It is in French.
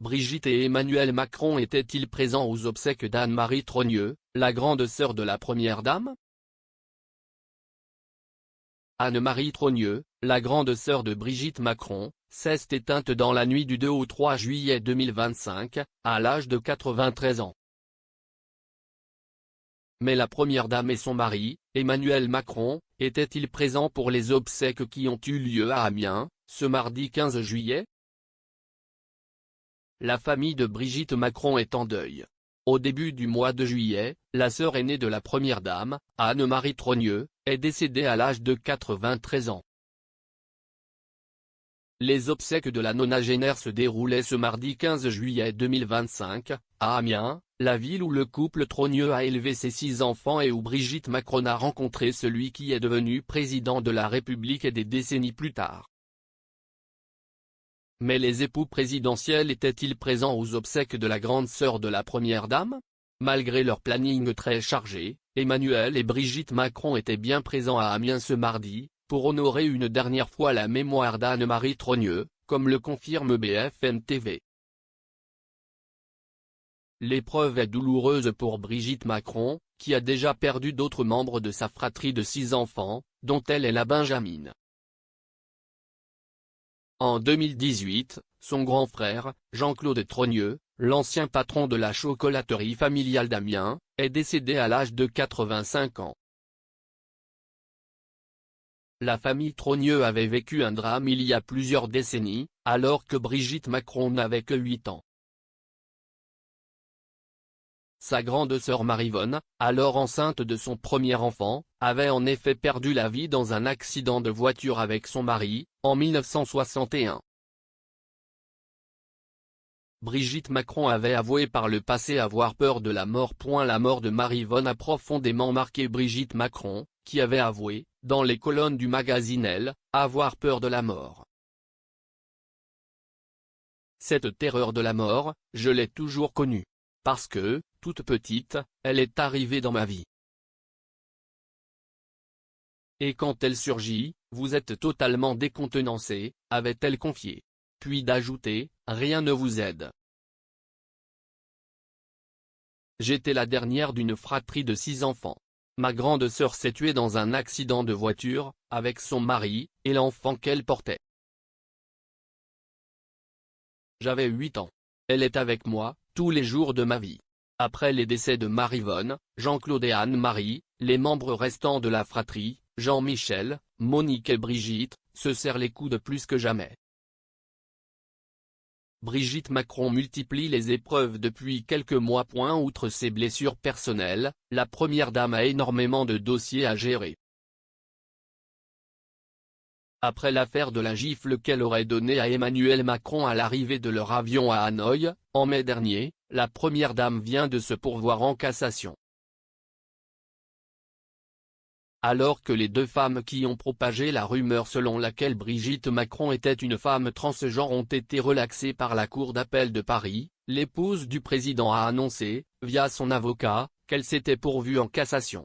Brigitte et Emmanuel Macron étaient-ils présents aux obsèques d'Anne-Marie Trogneux, la grande sœur de la première dame? Anne-Marie Trogneux, la grande sœur de Brigitte Macron, s'est éteinte dans la nuit du 2 au 3 juillet 2025, à l'âge de 93 ans. Mais la première dame et son mari, Emmanuel Macron, étaient-ils présents pour les obsèques qui ont eu lieu à Amiens, ce mardi 15 juillet? La famille de Brigitte Macron est en deuil. Au début du mois de juillet, la sœur aînée de la première dame, Anne-Marie Trogneux, est décédée à l'âge de 93 ans. Les obsèques de la nonagénaire se déroulaient ce mardi 15 juillet 2025, à Amiens, la ville où le couple Trogneux a élevé ses 6 enfants et où Brigitte Macron a rencontré celui qui est devenu président de la République des décennies plus tard. Mais les époux présidentiels étaient-ils présents aux obsèques de la grande sœur de la première dame? Malgré leur planning très chargé, Emmanuel et Brigitte Macron étaient bien présents à Amiens ce mardi, pour honorer une dernière fois la mémoire d'Anne-Marie Trogneux, comme le confirme BFM TV. L'épreuve est douloureuse pour Brigitte Macron, qui a déjà perdu d'autres membres de sa fratrie de 6 enfants, dont elle est la benjamine. En 2018, son grand frère, Jean-Claude Trogneux, l'ancien patron de la chocolaterie familiale d'Amiens, est décédé à l'âge de 85 ans. La famille Trogneux avait vécu un drame il y a plusieurs décennies, alors que Brigitte Macron n'avait que 8 ans. Sa grande sœur Maryvonne, alors enceinte de son premier enfant, avait en effet perdu la vie dans un accident de voiture avec son mari, en 1961. Brigitte Macron avait avoué par le passé avoir peur de la mort. La mort de Maryvonne a profondément marqué Brigitte Macron, qui avait avoué, dans les colonnes du magazine Elle, avoir peur de la mort. Cette terreur de la mort, je l'ai toujours connue. Parce que, toute petite, elle est arrivée dans ma vie. Et quand elle surgit, vous êtes totalement décontenancé, avait-elle confié. Puis d'ajouter, rien ne vous aide. J'étais la dernière d'une fratrie de 6 enfants. Ma grande sœur s'est tuée dans un accident de voiture, avec son mari, et l'enfant qu'elle portait. J'avais 8 ans. Elle est avec moi, tous les jours de ma vie. Après les décès de Maryvonne, Jean-Claude et Anne-Marie, les membres restants de la fratrie, Jean-Michel, Monique et Brigitte, se serrent les coudes plus que jamais. Brigitte Macron multiplie les épreuves depuis quelques mois. Outre ses blessures personnelles, la première dame a énormément de dossiers à gérer. Après l'affaire de la gifle qu'elle aurait donnée à Emmanuel Macron à l'arrivée de leur avion à Hanoï, en mai dernier, la première dame vient de se pourvoir en cassation. Alors que les 2 femmes qui ont propagé la rumeur selon laquelle Brigitte Macron était une femme transgenre ont été relaxées par la Cour d'appel de Paris, l'épouse du président a annoncé, via son avocat, qu'elle s'était pourvue en cassation.